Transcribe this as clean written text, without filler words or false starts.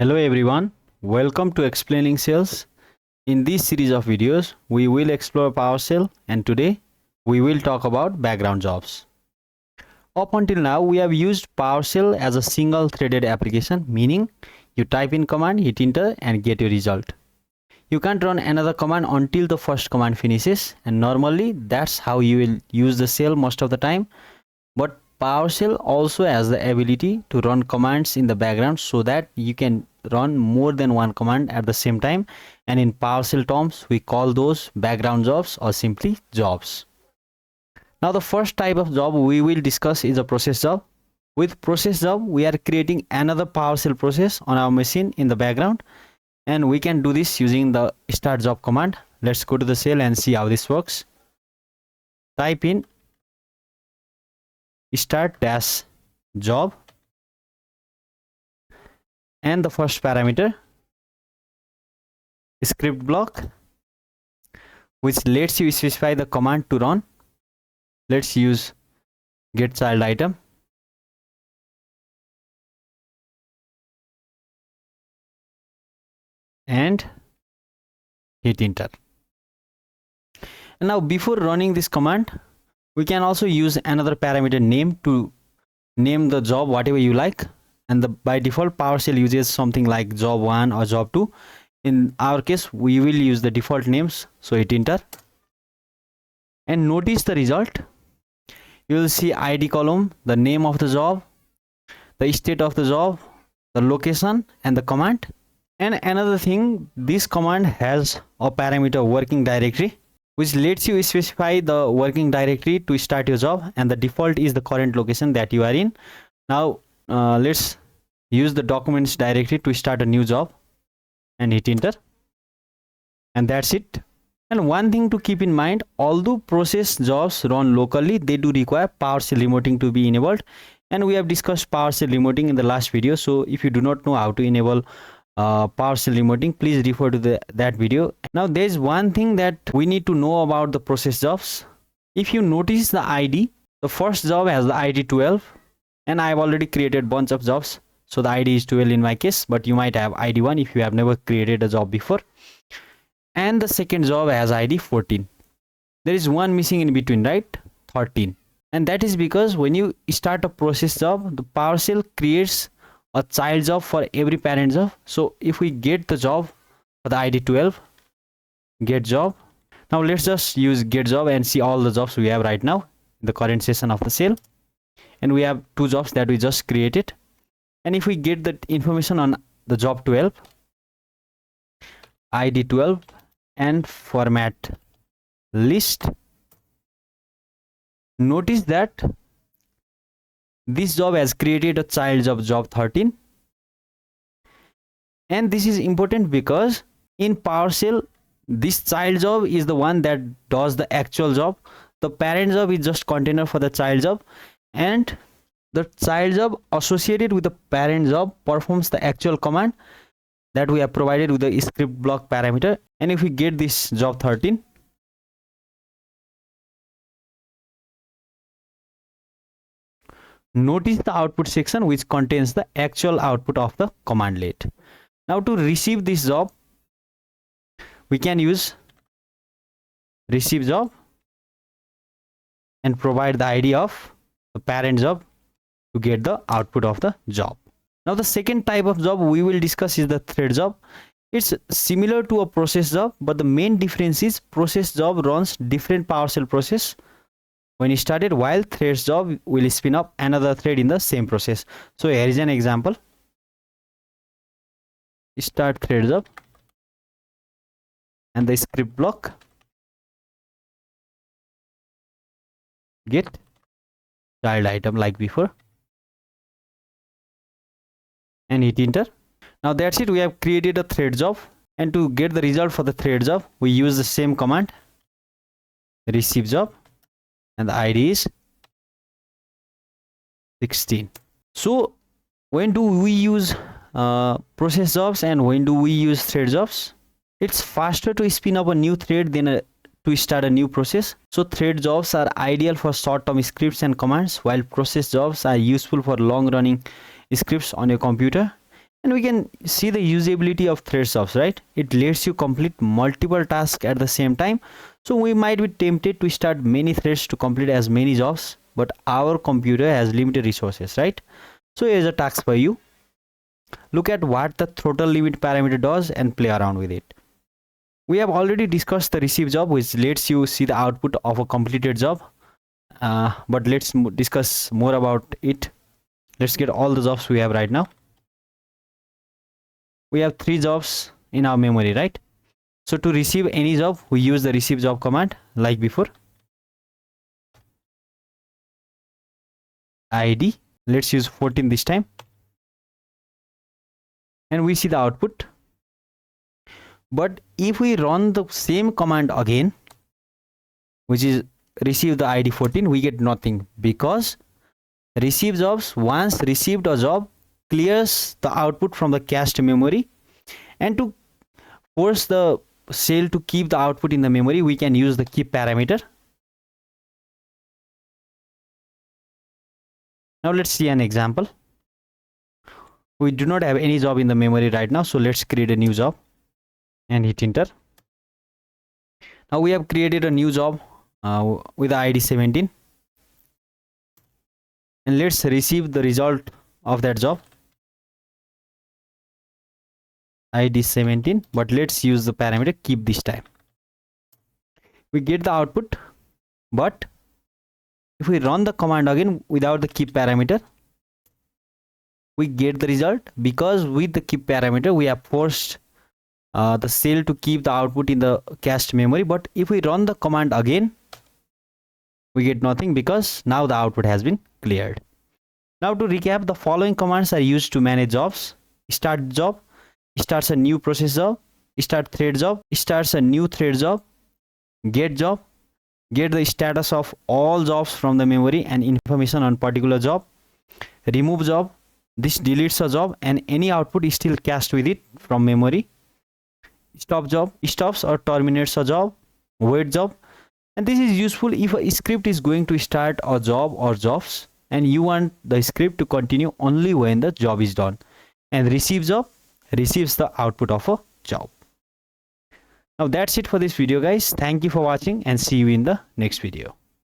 Hello everyone, welcome to Explaining Sales. In this series of videos, we will explore PowerShell and today we will talk about background jobs. Up until now, we have used PowerShell as a single threaded application, meaning you type in command, hit enter and get your result. You can't run another command until the first command finishes, and normally that's how you will use the shell most of the time. But PowerShell also has the ability to run commands in the background so that you can run more than one command at the same time, and in PowerShell terms we call those background jobs or simply jobs. Now the first type of job we will discuss is a process job. With process job we are creating another PowerShell process on our machine in the background, and we can do this using the start job command. Let's go to the shell and see how this works. Type in start dash job and the first parameter script block, which lets you specify the command to run. Let's use get child item and hit enter. And now before running this command, we can also use another parameter name to name the job whatever you like, and by default PowerShell uses something like job 1 or job 2. In our case we will use the default names, so hit enter and notice the result. You will see ID column, the name of the job, the state of the job, the location and the command. And another thing, this command has a parameter working directory, which lets you specify the working directory to start your job, and the default is the current location that you are in. Now let's use the documents directory to start a new job and hit enter, and that's it. And one thing to keep in mind, although process jobs run locally, they do require PowerShell remoting to be enabled, and we have discussed PowerShell remoting in the last video. So if you do not know how to enable PowerShell remoting, please refer to that video. Now there's one thing that we need to know about the process jobs. If you notice the ID, the first job has the ID 12, and I've already created a bunch of jobs, so the ID is 12 in my case, but you might have ID 1 if you have never created a job before. And the second job has ID 14. There is one missing in between, right? 13. And that is because when you start a process job, the PowerShell creates a child job for every parent job. So if we get the job for the ID 12, get job. Now let's just use get job and see all the jobs we have right now in the current session of the shell. And we have two jobs that we just created. And if we get the information on the job 12, ID 12 and format list, notice that this job has created a child job, job 13. And this is important because in PowerShell, this child job is the one that does the actual job. The parent job is just container for the child job, and the child job associated with the parent job performs the actual command that we have provided with the script block parameter. And if we get this job 13, notice the output section which contains the actual output of the commandlet. Now to receive this job, we can use receive job and provide the ID of the parent job to get the output of the job. Now the second type of job we will discuss is the thread job. It's similar to a process job, but the main difference is process job runs different PowerShell process when it started, while threads job will spin up another thread in the same process. So here is an example. Start thread job and the script block, get child item like before, and hit enter. Now that's it, we have created a thread job, and to get the result for the thread job we use the same command, receive job, and the ID is 16. So when do we use process jobs and when do we use thread jobs? It's faster to spin up a new thread than to start a new process. So thread jobs are ideal for short-term scripts and commands, while process jobs are useful for long-running scripts on your computer. And we can see the usability of thread jobs, right? It lets you complete multiple tasks at the same time. So we might be tempted to start many threads to complete as many jobs, but our computer has limited resources, right? So here's a task for you. Look at what the throttle limit parameter does and play around with it. We have already discussed the receive job, which lets you see the output of a completed job. But let's discuss more about it. Let's get all the jobs we have right now. We have 3 jobs in our memory, right? So to receive any job, we use the receive job command like before. ID, let's use 14 this time. And we see the output. But if we run the same command again, which is receive the ID 14, we get nothing, because receive jobs, once received a job, clears the output from the cached memory. And to force the shell to keep the output in the memory, we can use the keep parameter. Now let's see an example. We do not have any job in the memory right now, so let's create a new job and hit enter. Now we have created a new job with the ID 17, and let's receive the result of that job, ID 17, but let's use the parameter keep this time. We get the output, but if we run the command again without the keep parameter, we get the result, because with the keep parameter we have forced the shell to keep the output in the cached memory. But if we run the command again, we get nothing, because now the output has been cleared. Now to recap, the following commands are used to manage jobs. Start job, starts a new process job. Start thread job, starts a new thread job. Get job, get the status of all jobs from the memory and information on particular job. Remove job, this deletes a job and any output is still cached with it from memory. Stop job, stops or terminates a job. Wait job, and this is useful if a script is going to start a job or jobs and you want the script to continue only when the job is done. And receive job receives the output of a job. Now that's it for this video, guys. Thank you for watching and see you in the next video.